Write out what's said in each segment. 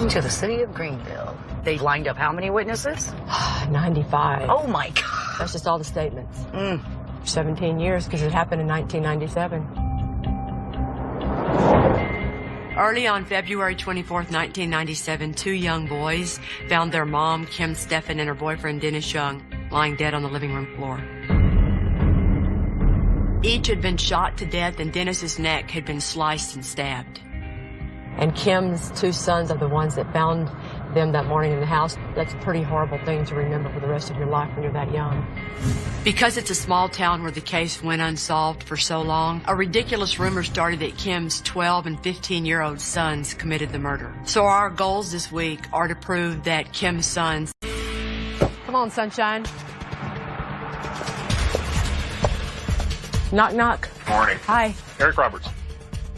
Welcome to the city of Greenville. They lined up how many witnesses? 95. Oh, my God. That's just all the statements. 17 years, because it happened in 1997. Early on February 24th, 1997, two young boys found their mom, Kim Steffen, and her boyfriend, Diann Jean, lying dead on the living room floor. Each had been shot to death, and Dennis's neck had been sliced and stabbed. And Kim's two sons are the ones that found them that morning in the house. That's a pretty horrible thing to remember for the rest of your life when you're that young. Because it's a small town where the case went unsolved for so long, a ridiculous rumor started that Kim's 12 and 15-year-old sons committed the murder. So our goals this week are to prove that Kim's sons... Come on, sunshine. Knock, knock. Morning. Hi. Eric Roberts.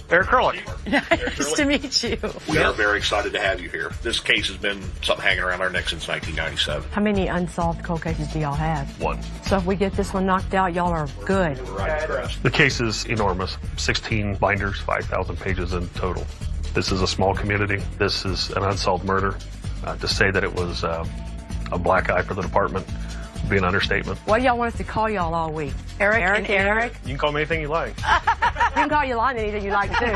Eric Curlick. Nice to meet you. We are very excited to have you here. This case has been something hanging around our neck since 1997. How many unsolved cold cases do y'all have? One. So if we get this one knocked out, y'all are good. The case is enormous. 16 binders, 5,000 pages in total. This is a small community. This is an unsolved murder. To say that it was a black eye for the department would be an understatement. What do y'all want us to call y'all all week? Eric. You can call me anything you like. You can call you Lonnie anything you like too.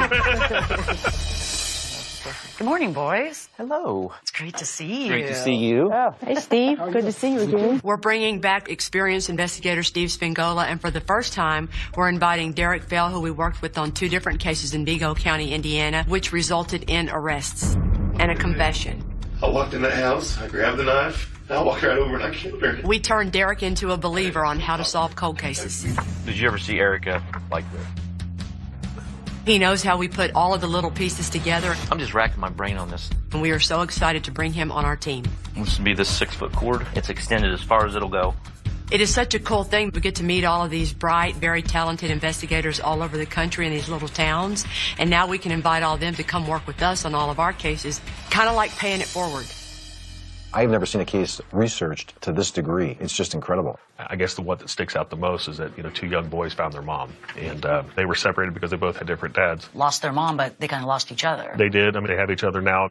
Good morning, boys. Hello. It's great to see you. Great to see you. Oh, hey, Steve. Good to see you again. We're bringing back experienced investigator Steve Spingola, and for the first time, we're inviting Derek Fell, who we worked with on 2 different cases in Vigo County, Indiana, which resulted in arrests and a confession. I walked in the house, I grabbed the knife, and I walked right over and I killed her. We turned Derek into a believer on how to solve cold cases. Did you ever see Erica like this? He knows how we put all of the little pieces together, I'm just racking my brain on this. and we are so excited to bring him on our team. This would be this 6-foot cord. It's extended as far as it'll go. It is such a cool thing. We get to meet all of these bright, very talented investigators all over the country in these little towns, and now we can invite all of them to come work with us on all of our cases, kind of like paying it forward. I've never seen a case researched to this degree. It's just incredible. I guess the one that sticks out the most is that, 2 young boys found their mom, and they were separated because they both had different dads. Lost their mom, but they kind of lost each other. They did. They have each other now.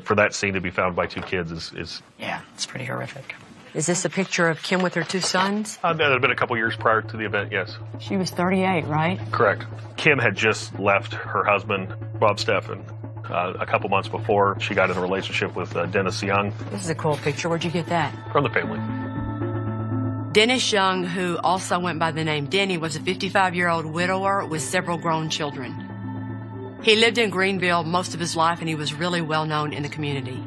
For that scene to be found by 2 kids is Yeah, it's pretty horrific. Is this a picture of Kim with her 2 sons? that had been a couple years prior to the event, yes. She was 38, right? Correct. Kim had just left her husband, Bob Steffen, a couple months before she got in a relationship with Dennis Young. This is a cool picture. Where'd you get that? From the family. Dennis Young, who also went by the name Denny, was a 55-year-old widower with several grown children. He lived in Greenville most of his life, and he was really well known in the community.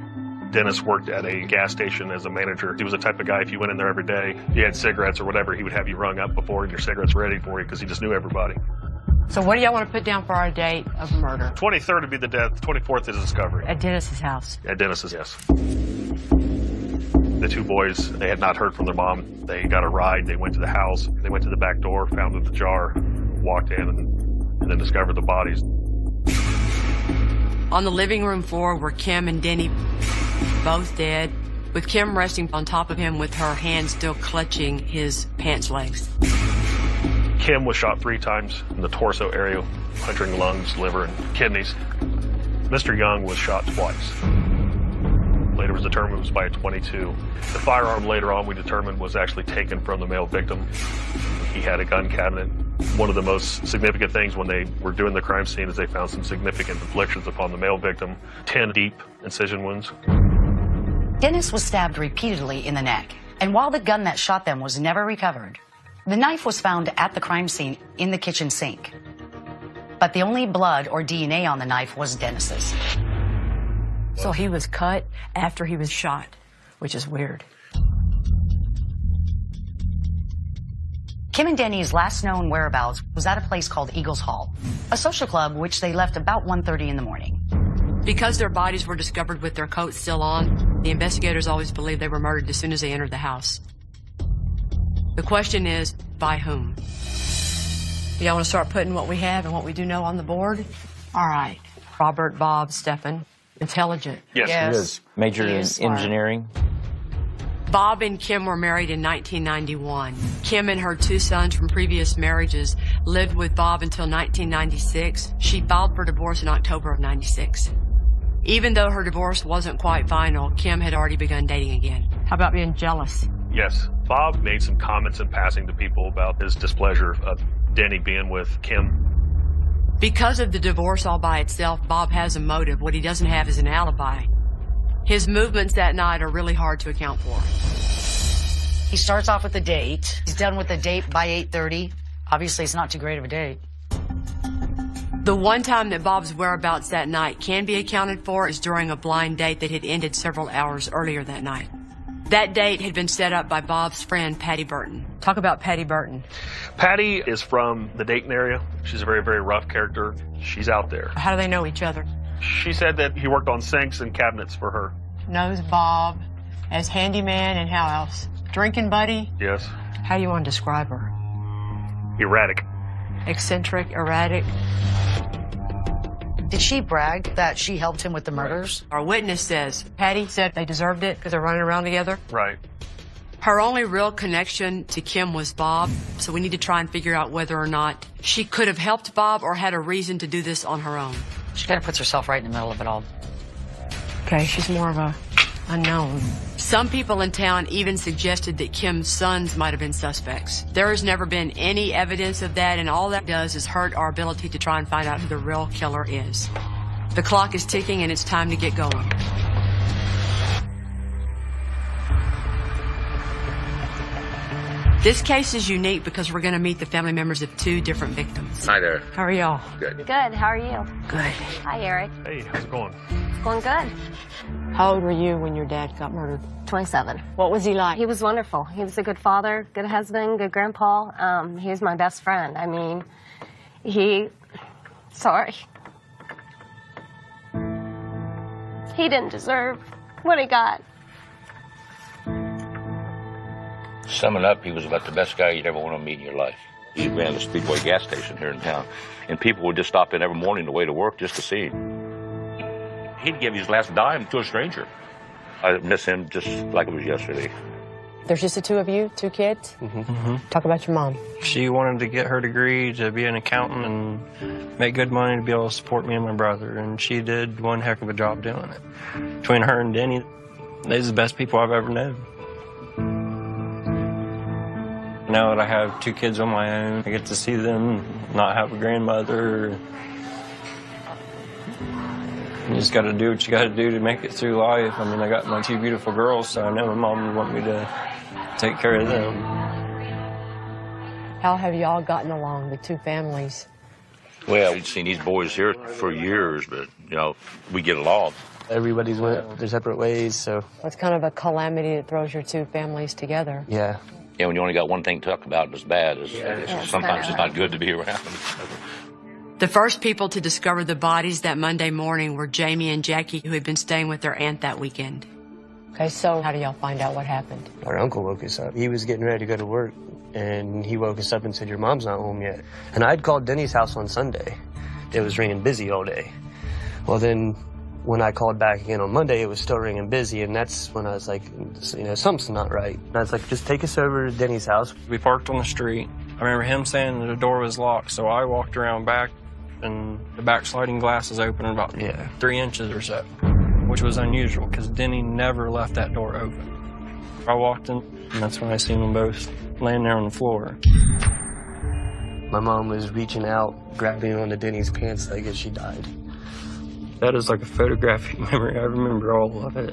Dennis worked at a gas station as a manager. He was the type of guy, if you went in there every day, you had cigarettes or whatever, he would have you rung up before and your cigarettes ready for you because he just knew everybody. So what do y'all want to put down for our date of murder? 23rd would be the death, 24th is the discovery. At Dennis's house. At Dennis's, yes. The 2 boys, they had not heard from their mom. They got a ride, they went to the house, they went to the back door, found the jar, walked in, and then discovered the bodies. On the living room floor were Kim and Denny, both dead, with Kim resting on top of him with her hand still clutching his pants legs. Kim was shot 3 times in the torso area, puncturing lungs, liver, and kidneys. Mr. Young was shot twice. Later was determined it was by a .22. The firearm later on we determined was actually taken from the male victim. He had a gun cabinet. One of the most significant things when they were doing the crime scene is they found some significant inflictions upon the male victim, 10 deep incision wounds. Dennis was stabbed repeatedly in the neck, and while the gun that shot them was never recovered, the knife was found at the crime scene in the kitchen sink. But the only blood or DNA on the knife was Dennis's. So he was cut after he was shot, which is weird. Kim and Denny's last known whereabouts was at a place called Eagles Hall, a social club which they left about 1:30 in the morning. Because their bodies were discovered with their coats still on, the investigators always believed they were murdered as soon as they entered the house. The question is, by whom? Y'all want to start putting what we have and what we do know on the board? All right. Robert Bob Steffen. Intelligent. Yes. He is. Majored He in is smart. engineering. Bob and Kim were married in 1991. Kim and her 2 sons from previous marriages lived with Bob until 1996. She filed for divorce in October of '96. Even though her divorce wasn't quite final, Kim had already begun dating again. How about being jealous? Yes, Bob made some comments in passing to people about his displeasure of Denny being with Kim. Because of the divorce all by itself, Bob has a motive. What he doesn't have is an alibi. His movements that night are really hard to account for. He starts off with the date. He's done with the date by 8:30. Obviously, it's not too great of a date. The one time that Bob's whereabouts that night can be accounted for is during a blind date that had ended several hours earlier that night. That date had been set up by Bob's friend, Patty Burton. Talk about Patty Burton. Patty is from the Dayton area. She's a very, very rough character. She's out there. How do they know each other? She said that he worked on sinks and cabinets for her. Knows Bob as handyman and how else? Drinking buddy? Yes. How do you want to describe her? Erratic. Eccentric, erratic. Did she brag that she helped him with the murders? Our witness says Patty said they deserved it because they're running around together. Right. her only real connection to Kim was Bob, so we need to try and figure out whether or not she could have helped Bob or had a reason to do this on her own. She kind of puts herself right in the middle of it all. Okay, she's more of a unknown. Some people in town even suggested that Kim's sons might have been suspects. There has never been any evidence of that, and all that does is hurt our ability to try and find out who the real killer is. The clock is ticking, and it's time to get going. This case is unique because we're going to meet the family members of two different victims. Hi there. How are y'all? Good. Good. How are you? Good. Hi, Eric. Hey, how's it going? It's going good. How old were you when your dad got murdered? 27. What was he like? He was wonderful. He was a good father, good husband, good grandpa. He was my best friend. I mean, sorry. He didn't deserve what he got. Summing up, he was about the best guy you'd ever want to meet in your life. He ran the Speedway gas station here in town, and people would just stop in every morning on the way to work just to see him. He'd give his last dime to a stranger. I miss him just like it was yesterday. There's just the two of you, two kids? Mm-hmm. Talk about your mom. She wanted to get her degree to be an accountant and make good money to be able to support me and my brother, and she did one heck of a job doing it. Between her and Denny, they're the best people I've ever known. Now that I have two kids on my own, I get to see them, not have a grandmother. You just got to do what you got to do to make it through life. I mean, I got my two beautiful girls, so I know my mom would want me to take care of them. How have y'all gotten along, the two families? Well, we'd seen these boys here for years, but, you know, we get along. Everybody's went their separate ways, so. It's kind of a calamity that throws your two families together. Yeah. Yeah, when you only got one thing to talk about, it's bad. Sometimes it's not good to be around. The first people to discover the bodies that Monday morning were Jamie and Jackie, who had been staying with their aunt that weekend. Okay, so how do y'all find out what happened? Our uncle woke us up. He was getting ready to go to work, and he woke us up and said, "Your mom's not home yet." And I'd called Denny's house on Sunday. It was ringing busy all day. Well, then when I called back again on Monday, it was still ringing busy, and that's when I was like, you know, something's not right. And I was like, just take us over to Denny's house. We parked on the street. I remember him saying that the door was locked, so I walked around back, and the back sliding glass is open about 3 inches or so, which was unusual because Denny never left that door open. I walked in, and that's when I seen them both laying there on the floor. My mom was reaching out, grabbing onto Denny's pants leg as she died. That is like a photographic memory. I remember all of it.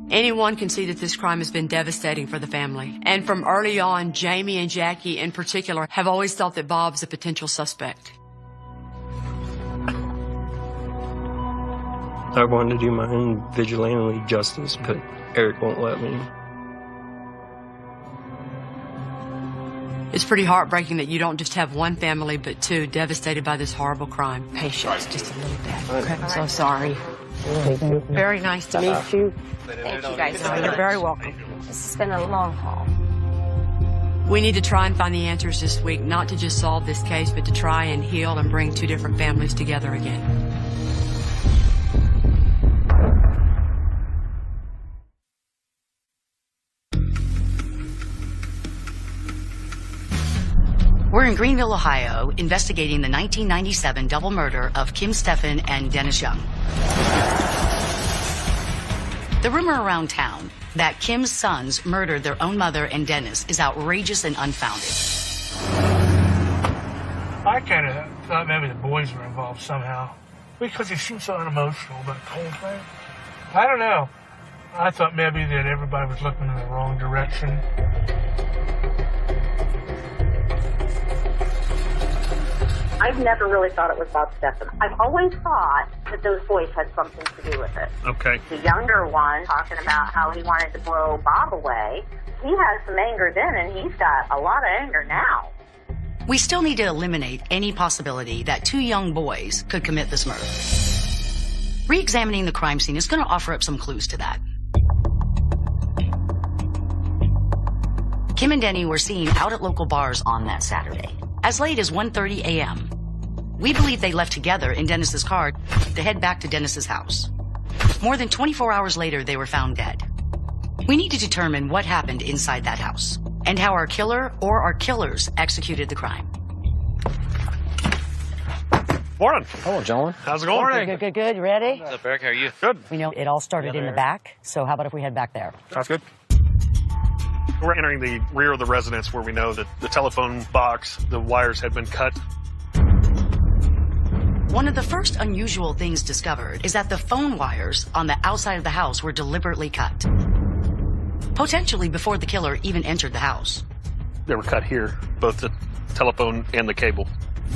Anyone can see that this crime has been devastating for the family. And from early on, Jamie and Jackie in particular have always thought that Bob's a potential suspect. I wanted to do my own vigilante justice, but Eric won't let me. It's pretty heartbreaking that you don't just have one family, but two devastated by this horrible crime. Patience, just a little bit. Okay, I'm so sorry. Very nice to meet you. Thank you guys. You're very welcome. This has been a long haul. We need to try and find the answers this week, not to just solve this case, but to try and heal and bring two different families together again. We're in Greenville, Ohio, investigating the 1997 double murder of Kim Steffen and Dennis Young. The rumor around town that Kim's sons murdered their own mother and Dennis is outrageous and unfounded. I kind of thought maybe the boys were involved somehow because he seemed so unemotional about the whole thing. I don't know. I thought maybe that everybody was looking in the wrong direction. I've never really thought it was about Stephen. I've always thought that those boys had something to do with it. Okay. The younger one talking about how he wanted to blow Bob away. He has some anger then, and he's got a lot of anger now. We still need to eliminate any possibility that two young boys could commit this murder. Re-examining the crime scene is going to offer up some clues to that. Kim and Denny were seen out at local bars on that Saturday, as late as 1:30 a.m. We believe they left together in Dennis's car to head back to Dennis's house. More than 24 hours later, they were found dead. We need to determine what happened inside that house and how our killer or our killers executed the crime. Morning. Hello, gentlemen. How's it going? Good. You ready? What's up, Eric? How are you? Good. We know it all started in the back, so how about if we head back there? Sounds good. We're entering the rear of the residence where we know that the telephone box, the wires had been cut. One of the first unusual things discovered is that the phone wires on the outside of the house were deliberately cut, potentially before the killer even entered the house. They were cut here, both the telephone and the cable.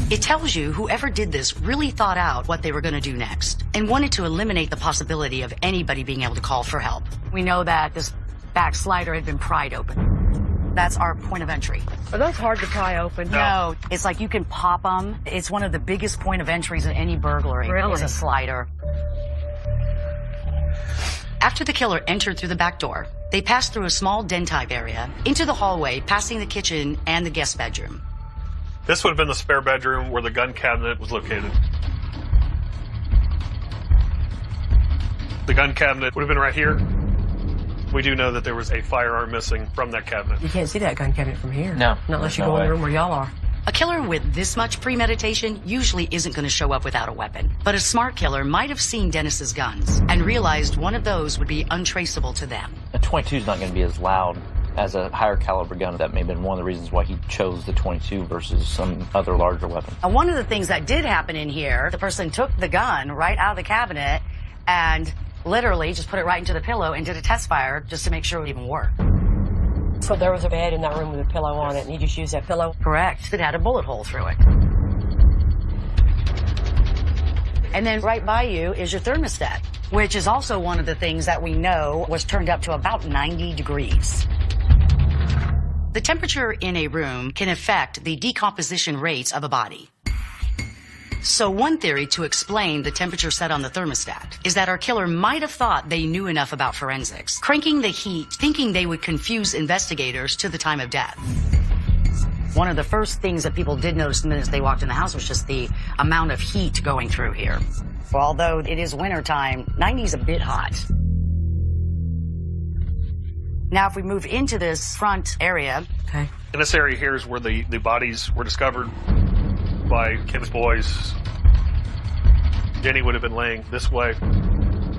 It tells you whoever did this really thought out what they were going to do next and wanted to eliminate the possibility of anybody being able to call for help. We know that this back slider had been pried open. That's our point of entry. Are those hard to pry open? No, it's like you can pop them. It's one of the biggest point of entries in any burglary. Really? Is a slider. After the killer entered through the back door, they passed through a small den-type area into the hallway, passing the kitchen and the guest bedroom. This would have been the spare bedroom where the gun cabinet was located. The gun cabinet would have been right here. We do know that there was a firearm missing from that cabinet. You can't see that gun cabinet from here. No. Not unless you go in the room where y'all are. A killer with this much premeditation usually isn't going to show up without a weapon. But a smart killer might have seen Dennis's guns and realized one of those would be untraceable to them. A .22 is not going to be as loud as a higher caliber gun. That may have been one of the reasons why he chose the .22 versus some other larger weapon. Now, one of the things that did happen in here, the person took the gun right out of the cabinet and literally just put it right into the pillow and did a test fire just to make sure it would even work. So there was a bed in that room with a pillow on it, and he just used that pillow? Correct. It had a bullet hole through it. And then right by you is your thermostat, which is also one of the things that we know was turned up to about 90 degrees. The temperature in a room can affect the decomposition rates of a body. So one theory to explain the temperature set on the thermostat is that our killer might have thought they knew enough about forensics, cranking the heat, thinking they would confuse investigators to the time of death. One of the first things that people did notice the minute they walked in the house was just the amount of heat going through here. Well, although it is wintertime, 90 is a bit hot. Now, if we move into this front area. Okay. And this area here is where the bodies were discovered by Kim's boys. Denny would have been laying this way.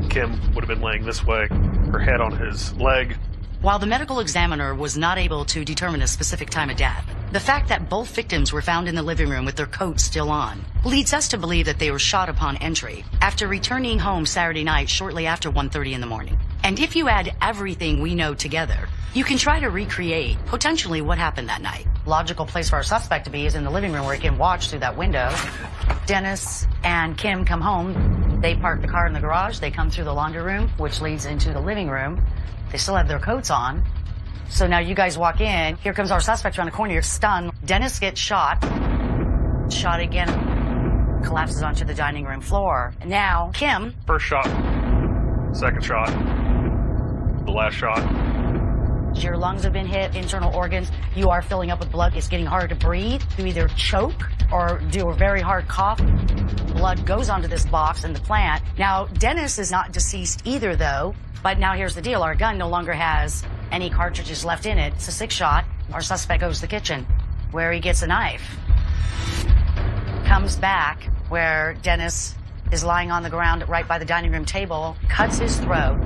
Kim would have been laying this way, her head on his leg. While the medical examiner was not able to determine a specific time of death, the fact that both victims were found in the living room with their coats still on leads us to believe that they were shot upon entry after returning home Saturday night shortly after 1:30 in the morning. And if you add everything we know together, you can try to recreate potentially what happened that night. Logical place for our suspect to be is in the living room where he can watch through that window. Dennis and Kim come home. They park the car in the garage. They come through the laundry room, which leads into the living room. They still have their coats on. So now you guys walk in. Here comes our suspect around the corner. You're stunned. Dennis gets shot. Shot again. Collapses onto the dining room floor. Now, Kim. First shot. Second shot. The last shot. Your lungs have been hit, internal organs. You are filling up with blood. It's getting hard to breathe. You either choke or do a very hard cough. Blood goes onto this box in the plant. Now, Dennis is not deceased either, though. But now here's the deal. Our gun no longer has any cartridges left in it. It's a 6-shot. Our suspect goes to the kitchen where he gets a knife. Comes back where Dennis is lying on the ground right by the dining room table, cuts his throat,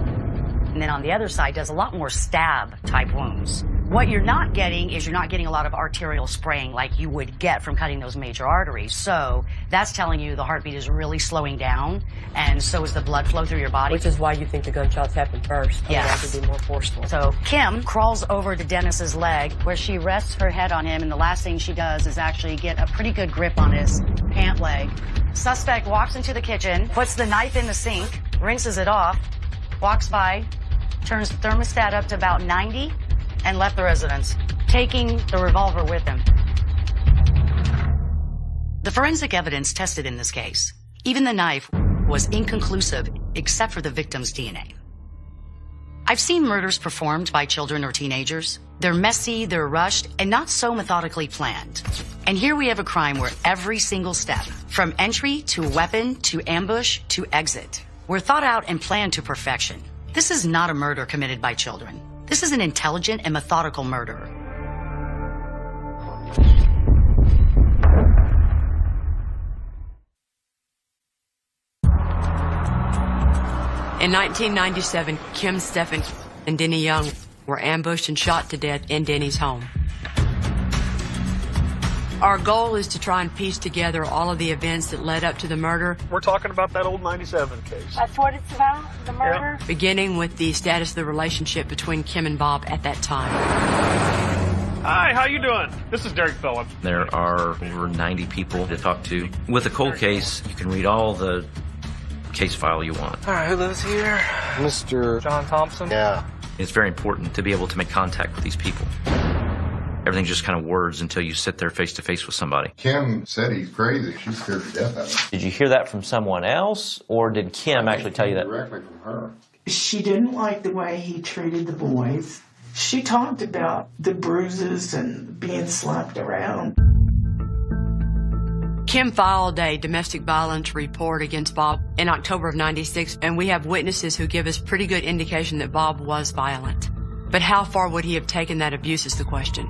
and then on the other side does a lot more stab-type wounds. What you're not getting is you're not getting a lot of arterial spraying like you would get from cutting those major arteries. So that's telling you the heartbeat is really slowing down, and so is the blood flow through your body. Which is why you think the gunshots happened first. Yes. That would be more forceful. So Kim crawls over to Dennis's leg, where she rests her head on him, and the last thing she does is actually get a pretty good grip on his pant leg. Suspect walks into the kitchen, puts the knife in the sink, rinses it off, walks by, turns the thermostat up to about 90, and left the residence, taking the revolver with him. The forensic evidence tested in this case, even the knife, was inconclusive except for the victim's DNA. I've seen murders performed by children or teenagers. They're messy, they're rushed, and not so methodically planned. And here we have a crime where every single step, from entry to weapon to ambush to exit, were thought out and planned to perfection. This is not a murder committed by children. This is an intelligent and methodical murderer. In 1997, Kim Steffen and Denny Young were ambushed and shot to death in Denny's home. Our goal is to try and piece together all of the events that led up to the murder. We're talking about that old 97 case. That's what it's about, the murder? Yeah. Beginning with the status of the relationship between Kim and Bob at that time. Hi, how you doing? This is Derek Phillips. There are over 90 people to talk to. With a cold case, you can read all the case file you want. All right, who lives here? Mr. John Thompson? Yeah. It's very important to be able to make contact with these people. Everything's just kind of words until you sit there face to face with somebody. Kim said he's crazy. She's scared to death of him. Did you hear that from someone else, or did Kim actually tell you that? Directly from her. She didn't like the way he treated the boys. She talked about the bruises and being slapped around. Kim filed a domestic violence report against Bob in October of '96, and we have witnesses who give us pretty good indication that Bob was violent. But how far would he have taken that abuse is the question.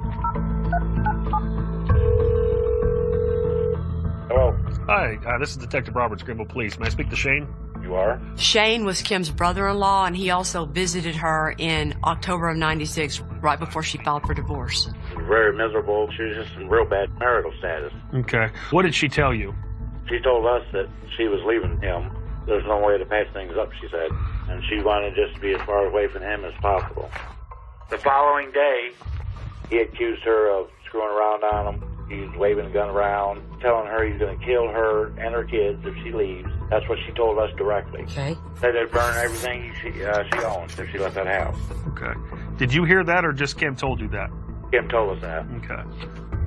Hello. Hi, this is Detective Roberts, Greenville Police. May I speak to Shane? You are? Shane was Kim's brother-in-law, and he also visited her in October of '96, right before she filed for divorce. Very miserable. She was just in real bad marital status. Okay. What did she tell you? She told us that she was leaving him. There's no way to patch things up, she said. And she wanted just to be as far away from him as possible. The following day, he accused her of screwing around on him. He's waving a gun around, telling her he's going to kill her and her kids if she leaves. That's what she told us directly. Okay. Said they'd burn everything she owns if she left that house. Okay. Did you hear that, or just Kim told you that? Kim told us that. Okay.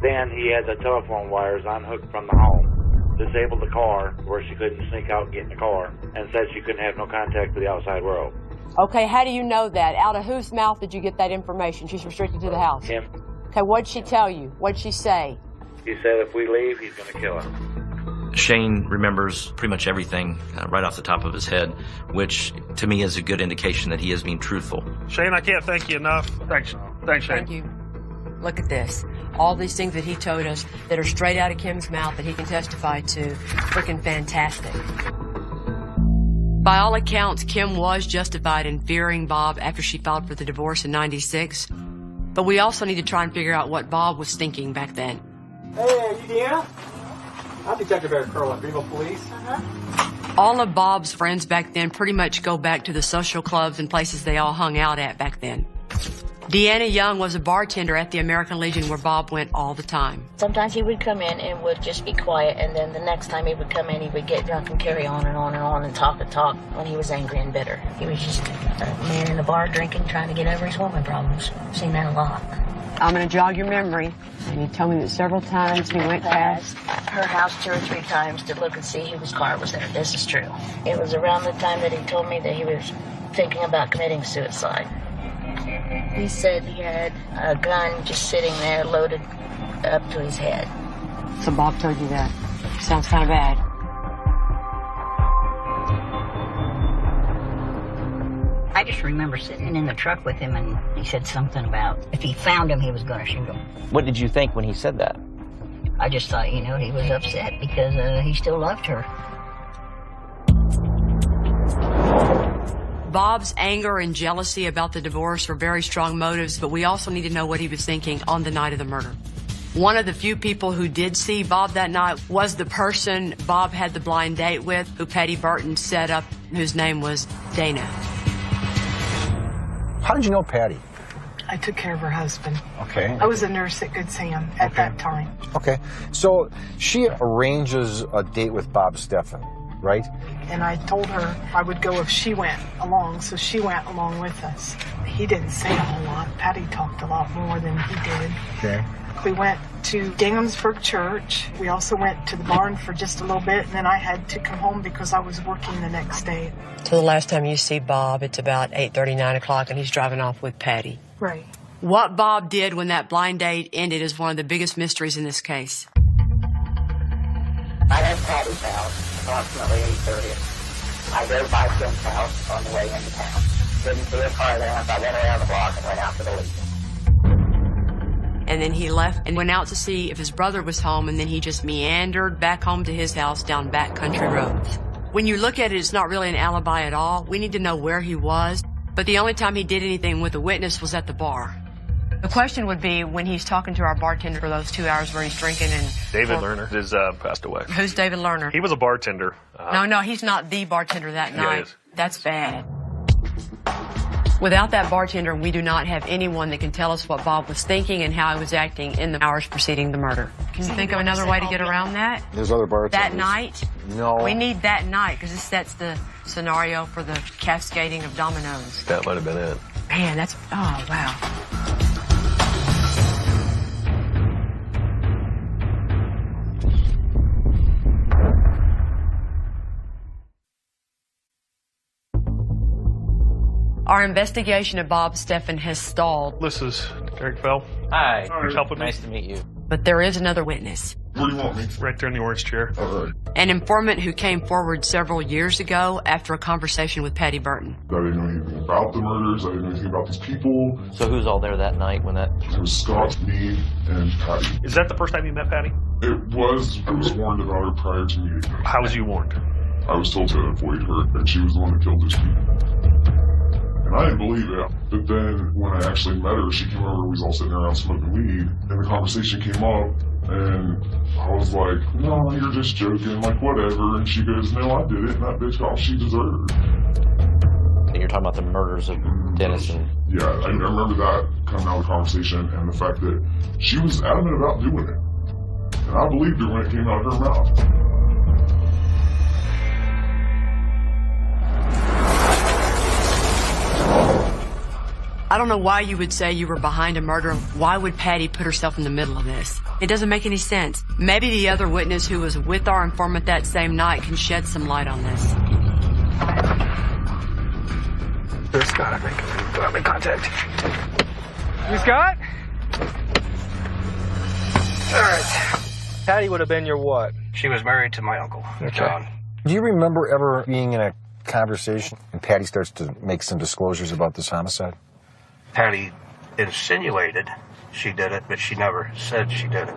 Then he had the telephone wires unhooked from the home, disabled the car where she couldn't sneak out and get in the car, and said she couldn't have no contact with the outside world. Okay, how do you know that? Out of whose mouth did you get that information? She's restricted to the house. Kim. Okay, what'd she tell you? What'd she say? He said if we leave, he's going to kill us. Shane remembers pretty much everything right off the top of his head, which to me is a good indication that he is being truthful. Shane, I can't thank you enough. Thanks, Shane. Thank you. Look at this. All these things that he told us that are straight out of Kim's mouth that he can testify to. Freaking fantastic. By all accounts, Kim was justified in fearing Bob after she filed for the divorce in '96. But we also need to try and figure out what Bob was thinking back then. Hey, are you Deanna? I'm Detective Eric Curl at Greenville Police. All of Bob's friends back then pretty much go back to the social clubs and places they all hung out at back then. Deanna Young was a bartender at the American Legion where Bob went all the time. Sometimes he would come in and would just be quiet, and then the next time he would come in, he would get drunk and carry on and on and on and talk when he was angry and bitter. He was just a man in a bar drinking, trying to get over his woman problems. Seen that a lot. I'm going to jog your memory. And you told me that several times he went past her house 2 or 3 times to look and see whose car was there. This is true. It was around the time that he told me that he was thinking about committing suicide. He said he had a gun just sitting there loaded up to his head. So Bob told you that. Sounds kind of bad. I just remember sitting in the truck with him, and he said something about if he found him, he was going to shoot him. What did you think when he said that? I just thought, he was upset because he still loved her. Bob's anger and jealousy about the divorce are very strong motives, but we also need to know what he was thinking on the night of the murder. One of the few people who did see Bob that night was the person Bob had the blind date with, who Patty Burton set up, whose name was Dana. How did you know Patty? I took care of her husband. Okay. I was a nurse at Good Sam at that time. Okay. So she arranges a date with Bob Steffen, right? And I told her I would go if she went along, so she went along with us. He didn't say a whole lot. Patty talked a lot more than he did. Okay. We went to Ganghamsburg Church. We also went to the barn for just a little bit, and then I had to come home because I was working the next day. So the last time you see Bob, it's about 8:30, 9 o'clock, and he's driving off with Patty. Right. What Bob did when that blind date ended is one of the biggest mysteries in this case. I left Patty's house approximately 8:30. I drove by Kim's house on the way into town. Didn't see a car there. I went around the block and went out to the Legion. And then he left and went out to see if his brother was home, and then he just meandered back home to his house down back country roads. When you look at it, it's not really an alibi at all. We need to know where he was, but the only time he did anything with a witness was at the bar. The question would be when he's talking to our bartender for those 2 hours where he's drinking and... David Lerner is passed away. Who's David Lerner? He was a bartender. No, he's not the bartender that Yeah, night. he is. That's bad. Without that bartender, we do not have anyone that can tell us what Bob was thinking and how he was acting in the hours preceding the murder. Can you think of another way to get around that? There's other bartenders. That night? No. We need that night because this sets the scenario for the cascading of dominoes. That might have been it. Man, that's... Oh, wow. Our investigation of Bob Steffen has stalled. This is Eric Bell. Hi. Who's helping me? Nice to meet you. But there is another witness. Where do you want me? Right there in the orange chair. All right. An informant who came forward several years ago after a conversation with Patty Burton. I didn't know anything about the murders. I didn't know anything about these people. So who's all there that night when that... It was Scott, me, and Patty. Is that the first time you met Patty? It was. I was warned about her prior to meeting her. How was you warned? I was told to avoid her, and she was the one that killed these people. And I didn't believe it. But then when I actually met her, she came over, we was all sitting around smoking weed, and the conversation came up, and I was like, no, you're just joking, like, whatever. And she goes, no, I did it, and that bitch got all she deserved. And you're talking about the murders of Dennis and... Yeah, I remember that coming out of the conversation, and the fact that she was adamant about doing it. And I believed her when it came out of her mouth. I don't know why you would say you were behind a murder. Why would Patty put herself in the middle of this? It doesn't make any sense. Maybe the other witness who was with our informant that same night can shed some light on this. There's Scott, I make contact. You Scott? All right. Patty would have been your what? She was married to my uncle, John. Do you remember ever being in a conversation and Patty starts to make some disclosures about this homicide? Patty insinuated she did it, but she never said she did it.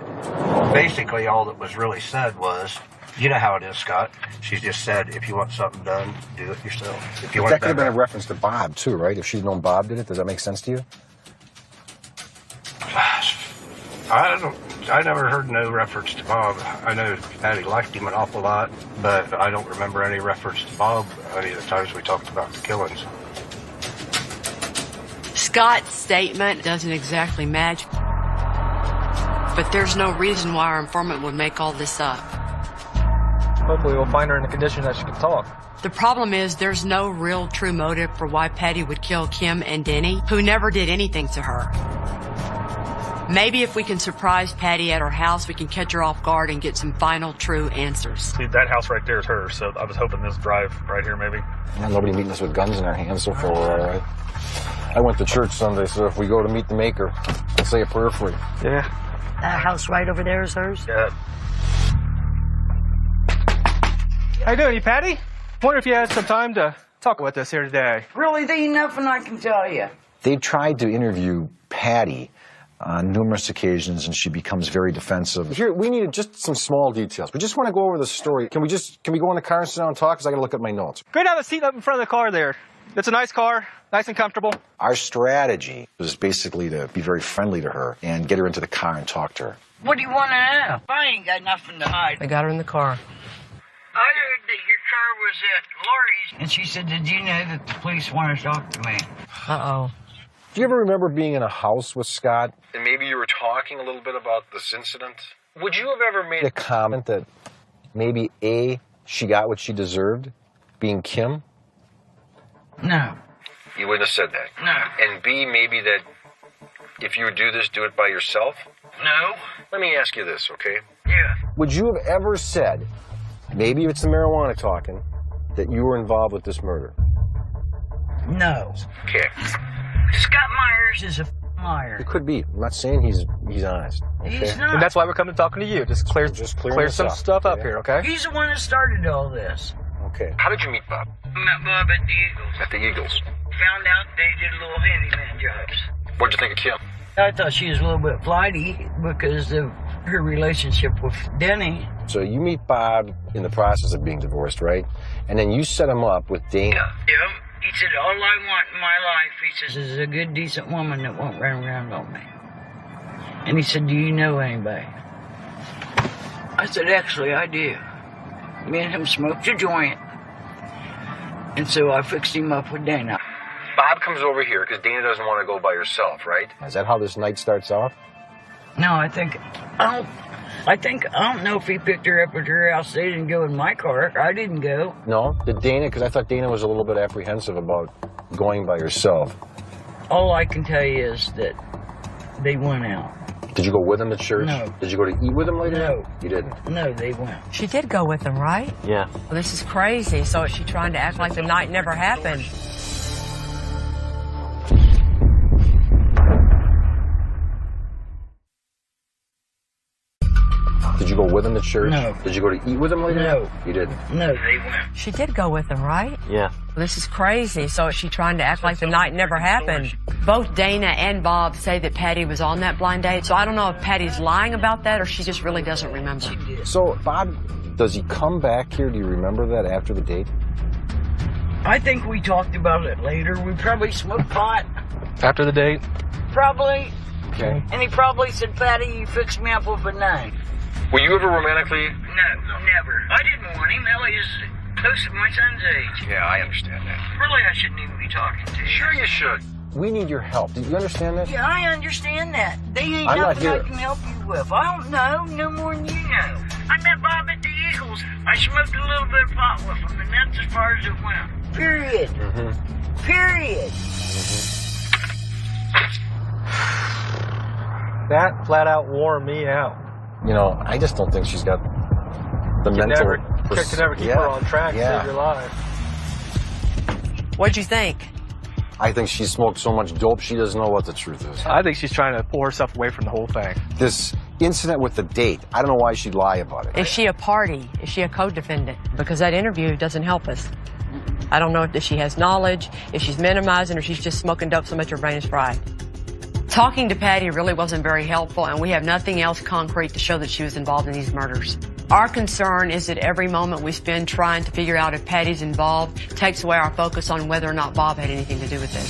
Basically, all that was really said was, you know how it is, Scott. She just said, if you want something done, do it yourself. If you want That could have been a reference to Bob, too, right? If she'd known Bob did it, does that make sense to you? I never heard no reference to Bob. I know Patty liked him an awful lot, but I don't remember any reference to Bob any of the times we talked about the killings. Scott's statement doesn't exactly match, but there's no reason why our informant would make all this up. Hopefully we'll find her in a condition that she can talk. The problem is there's no real true motive for why Patty would kill Kim and Denny, who never did anything to her. Maybe if we can surprise Patty at her house, we can catch her off guard and get some final true answers. See, that house right there is hers, so I was hoping this drive right here maybe. Yeah, nobody meeting us with guns in our hands, so far we're all right. I went to church Sunday, so if we go to meet the Maker, I'll say a prayer for you. Yeah. That house right over there is hers? Yeah. How you doing, you Patty? Wonder if you had some time to talk with us here today. Really, there ain't nothing I can tell you. They tried to interview Patty on numerous occasions, and she becomes very defensive. Here, we needed just some small details. We just want to go over the story. Can we go in the car and sit down and talk? Because I got to look at my notes. Go and have a seat up in front of the car there. It's a nice car, nice and comfortable. Our strategy was basically to be very friendly to her and get her into the car and talk to her. What do you want to know? I ain't got nothing to hide. They got her in the car. I heard that your car was at Lori's. And she said, did you know that the police want to talk to me? Uh-oh. Do you ever remember being in a house with Scott? And maybe you were talking a little bit about this incident? Would you have ever made a comment that maybe A, she got what she deserved, being Kim? No. You wouldn't have said that? No. And B, maybe that if you would do this, do it by yourself? No. Let me ask you this, okay? Yeah. Would you have ever said, maybe it's the marijuana talking, that you were involved with this murder? No. Okay. Scott Myers is a liar. It could be. I'm not saying he's honest. Okay? He's not. And that's why we're coming talking to you. Just clear some stuff up here, okay? He's the one that started all this. Okay. How did you meet Bob? I met Bob at the Eagles. At the Eagles. Found out they did little handyman jobs. What'd you think of Kim? I thought she was a little bit flighty because of her relationship with Denny. So you meet Bob in the process of being divorced, right? And then you set him up with Dana. Yep. He said, all I want in my life, he says, is a good, decent woman that won't run around on me. And he said, do you know anybody? I said, actually, I do. Me and him smoked a joint. And so I fixed him up with Dana. Bob comes over here because Dana doesn't want to go by herself, right? Is that how this night starts off? No, I don't know if he picked her up at her house. They didn't go in my car. I didn't go. No? Did Dana? Because I thought Dana was a little bit apprehensive about going by herself. All I can tell you is that they went out. Did you go with him to church? No. Did you go to eat with him later? No. You didn't? No, they went. She did go with him, right? Yeah. Well, this is crazy. So is she trying to act like the night never happened? Did you go with him to church? No. Did you go to eat with him later? No. You didn't? No, they went. She did go with him, right? Yeah. Well, this is crazy. So is she trying to act like the night never happened? Both Dana and Bob say that Patty was on that blind date, so I don't know if Patty's lying about that or she just really doesn't remember. So, Bob, does he come back here? Do you remember that after the date? I think we talked about it later. We probably smoked pot. After the date? Probably. Okay. And he probably said, Patty, you fixed me up with a knife. Were you ever romantically? No, never. I didn't want him. Ellie is close to my son's age. Yeah, I understand that. Really, I shouldn't even be talking to you. Sure you should. We need your help. Do you understand that? Yeah, I understand that. They ain't I'm not nothing I here. can help you with. I don't know, no more than you know. I met Bob at the Eagles. I smoked a little bit of pot with him, and that's as far as it went. Period. Mm-hmm. Period. That flat out wore me out. You know, I just don't think she's got the mental... Could never keep her on track to save your life. What'd you think? I think she smoked so much dope she doesn't know what the truth is. I think she's trying to pull herself away from the whole thing. This incident with the date, I don't know why she'd lie about it. Is she a party? Is she a co-defendant? Because that interview doesn't help us. I don't know if she has knowledge, if she's minimizing, or she's just smoking dope so much her brain is fried. Talking to Patty really wasn't very helpful, and we have nothing else concrete to show that she was involved in these murders. Our concern is that every moment we spend trying to figure out if Patty's involved takes away our focus on whether or not Bob had anything to do with this.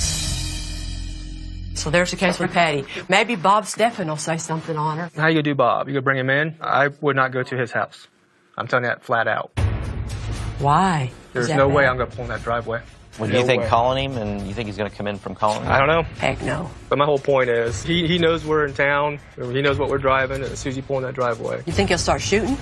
So there's the case with Patty. Maybe Bob Steffen will say something on her. How you do Bob? You gonna bring him in? I would not go to his house. I'm telling you that flat out. Why? There's no way I'm gonna pull in that driveway. Would you think calling him, and you think he's going to come in from calling him? I don't know. Heck no. But my whole point is, he knows we're in town. He knows what we're driving, and as soon as he pulls in that driveway. You think he'll start shooting?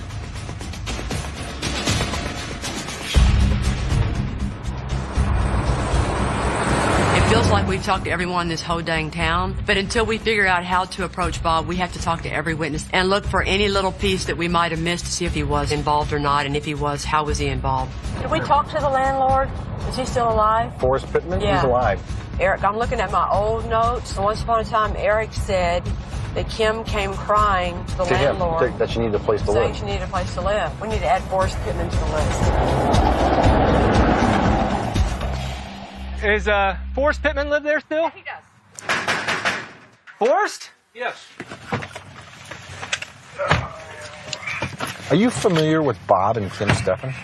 It feels like we've talked to everyone in this whole dang town, but until we figure out how to approach Bob, we have to talk to every witness and look for any little piece that we might have missed to see if he was involved or not, and if he was, how was he involved. Did we talk to the landlord? Is he still alive? Forrest Pittman? Yeah. He's alive. Eric, I'm looking at my old notes. Once upon a time, Eric said that Kim came crying to the landlord. That she needed a place to saying live. she needed a place to live. We need to add Forrest Pittman to the list. Is Forrest Pittman live there still? Yeah, he does. Forrest? Yes. Are you familiar with Bob and Kim Steffen?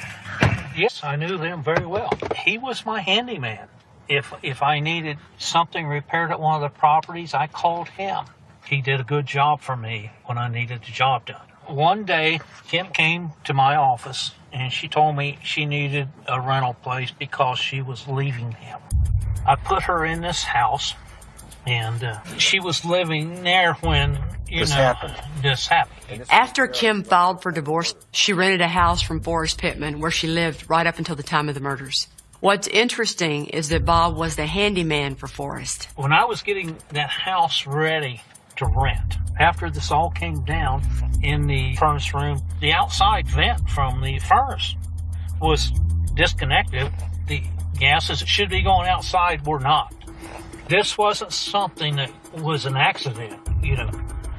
Yes, I knew them very well. He was my handyman. If I needed something repaired at one of the properties, I called him. He did a good job for me when I needed the job done. One day, Kim came to my office, and she told me she needed a rental place because she was leaving him. I put her in this house, and she was living there when, this happened. After Kim filed for divorce, she rented a house from Forrest Pittman where she lived right up until the time of the murders. What's interesting is that Bob was the handyman for Forrest. When I was getting that house ready to rent, after this all came down in the furnace room, the outside vent from the furnace was disconnected. The gases that should be going outside were not. This wasn't something that was an accident,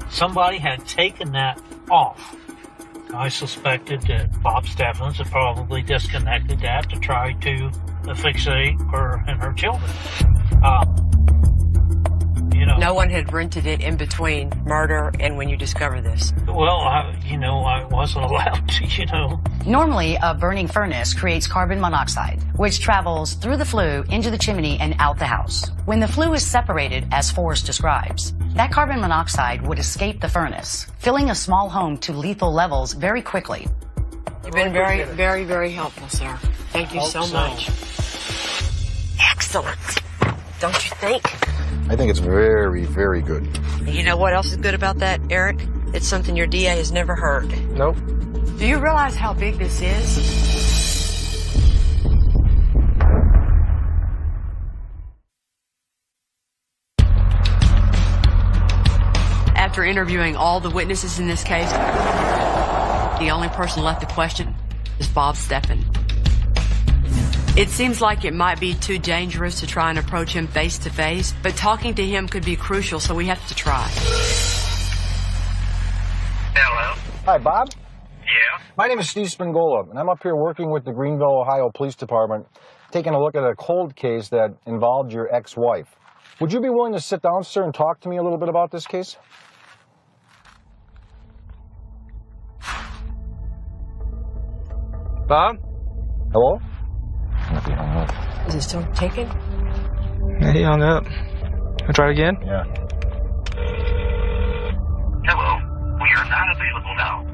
Somebody had taken that off. I suspected that Bob Steffens had probably disconnected that to try to fixate her and her children. No one had rented it in between murder and when you discover this. Well, I wasn't allowed to, Normally, a burning furnace creates carbon monoxide, which travels through the flue into the chimney and out the house. When the flue is separated, as Forrest describes, that carbon monoxide would escape the furnace, filling a small home to lethal levels very quickly. You've been very, very, very helpful, sir. Thank you so much. Excellent. Don't you think? I think it's very, very good. You know what else is good about that, Eric? It's something your DA has never heard. Nope. Do you realize how big this is? After interviewing all the witnesses in this case, the only person left to question is Bob Steffen. It seems like it might be too dangerous to try and approach him face to face, but talking to him could be crucial, so we have to try. Hello? Hi, Bob? Yeah? My name is Steve Spingola, and I'm up here working with the Greenville, Ohio Police Department, taking a look at a cold case that involved your ex-wife. Would you be willing to sit down, sir, and talk to me a little bit about this case? Bob? Hello? Is it still taken? Yeah, he hung up. I'll try it again? Yeah. Hello? We are not available now.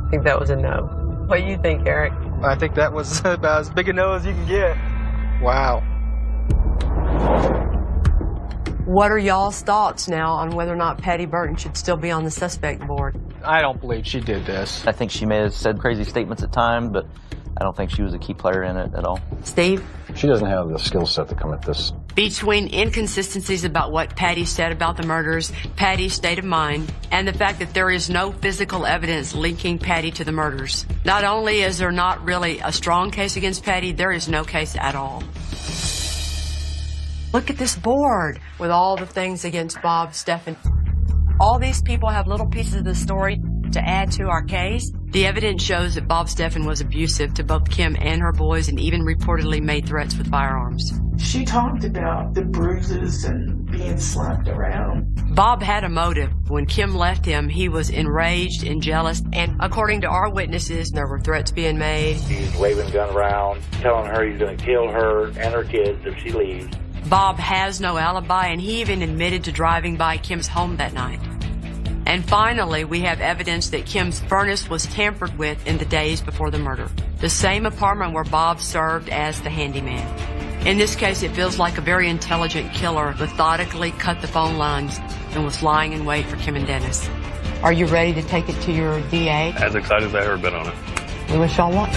I think that was a no. What do you think, Eric? I think that was about as big a no as you can get. Wow. What are y'all's thoughts now on whether or not Patty Burton should still be on the suspect board? I don't believe she did this. I think she may have said crazy statements at times, but I don't think she was a key player in it at all. Steve? She doesn't have the skill set to come at this. Between inconsistencies about what Patty said about the murders, Patty's state of mind, and the fact that there is no physical evidence linking Patty to the murders, not only is there not really a strong case against Patty, there is no case at all. Look at this board with all the things against Bob Steffen. All these people have little pieces of the story to add to our case. The evidence shows that Bob Steffen was abusive to both Kim and her boys and even reportedly made threats with firearms. She talked about the bruises and being slapped around. Bob had a motive. When Kim left him, he was enraged and jealous, and according to our witnesses, there were threats being made. He's waving a gun around, telling her he's going to kill her and her kids if she leaves. Bob has no alibi, and he even admitted to driving by Kim's home that night. And finally, we have evidence that Kim's furnace was tampered with in the days before the murder. The same apartment where Bob served as the handyman. In this case, it feels like a very intelligent killer methodically cut the phone lines and was lying in wait for Kim and Dennis. Are you ready to take it to your DA? As excited as I've ever been on it. We wish y'all luck.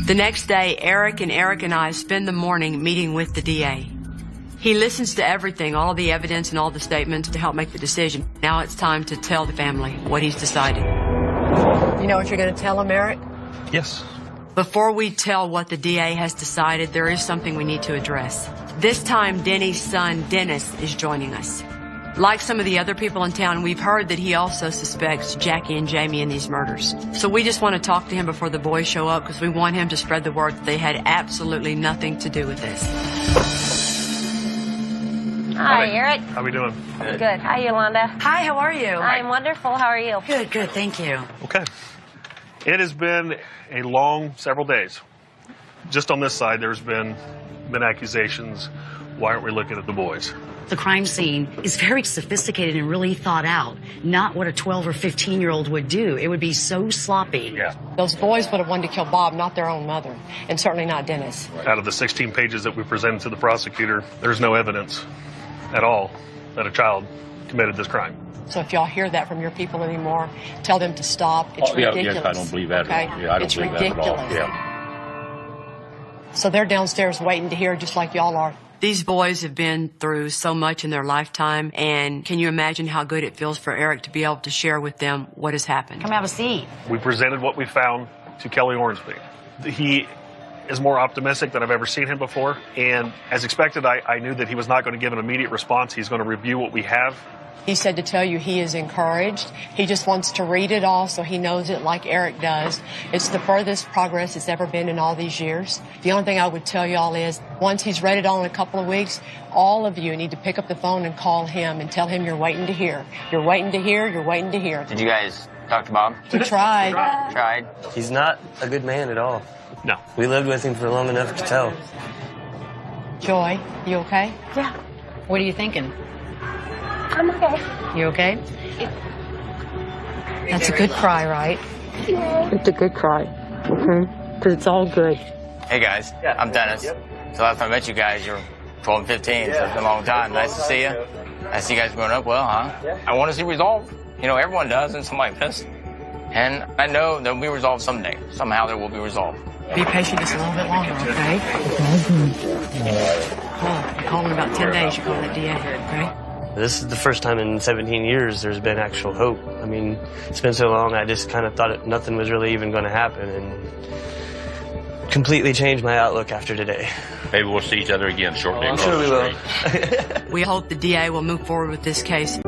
The next day, Eric and I spend the morning meeting with the DA. He listens to everything, all the evidence and all the statements to help make the decision. Now it's time to tell the family what he's decided. You know what you're going to tell him, Eric? Yes. Before we tell what the DA has decided, there is something we need to address. This time, Denny's son, Dennis, is joining us. Like some of the other people in town, we've heard that he also suspects Jackie and Jamie in these murders. So we just want to talk to him before the boys show up because we want him to spread the word that they had absolutely nothing to do with this. Hi, Eric. How we doing? Good. Hi, Yolanda. Hi, how are you? I'm wonderful. How are you? Good, thank you. Okay. It has been a long several days. Just on this side, there's been accusations. Why aren't we looking at the boys? The crime scene is very sophisticated and really thought out, not what a 12 or 15-year-old would do. It would be so sloppy. Yeah. Those boys would have wanted to kill Bob, not their own mother, and certainly not Dennis. Out of the 16 pages that we presented to the prosecutor, there's no evidence at all that a child committed this crime. So if y'all hear that from your people anymore, tell them to stop. It's ridiculous. Yes, I don't believe that. Okay? Yeah, I don't it's believe ridiculous. that at all. Yeah. So they're downstairs waiting to hear just like y'all are. These boys have been through so much in their lifetime, and can you imagine how good it feels for Eric to be able to share with them what has happened? Come have a seat. We presented what we found to Kelly Ornsby. He is more optimistic than I've ever seen him before, and as expected, I knew that he was not going to give an immediate response. He's going to review what we have. He said to tell you he is encouraged. He just wants to read it all so he knows it like Eric does. It's the furthest progress it's ever been in all these years. The only thing I would tell y'all is once he's read it all in a couple of weeks, all of you need to pick up the phone and call him and tell him you're waiting to hear. You're waiting to hear, you're waiting to hear. Did you guys talk to Bob? We tried. Tried? He's not a good man at all. No. We lived with him for long enough to tell. Joy, you okay? Yeah. What are you thinking? I'm okay. You okay? That's a good cry, right? It's a good cry, okay? Because it's all good. Hey guys, I'm Dennis. So last time I met you guys, you were 12 and 15, so it's been a long time. Nice to see you. I see you guys growing up well, huh? I want to see resolve. You know, everyone does, and somebody missed. And I know there'll be resolved someday. Somehow there will be resolved. Be patient just a little bit longer, okay? Call in about 10 days, you call that DA, okay? This is the first time in 17 years there's been actual hope. I mean, it's been so long, I just kind of thought nothing was really even going to happen, and completely changed my outlook after today. Maybe we'll see each other again shortly. I'm sure we will. We hope the DA will move forward with this case.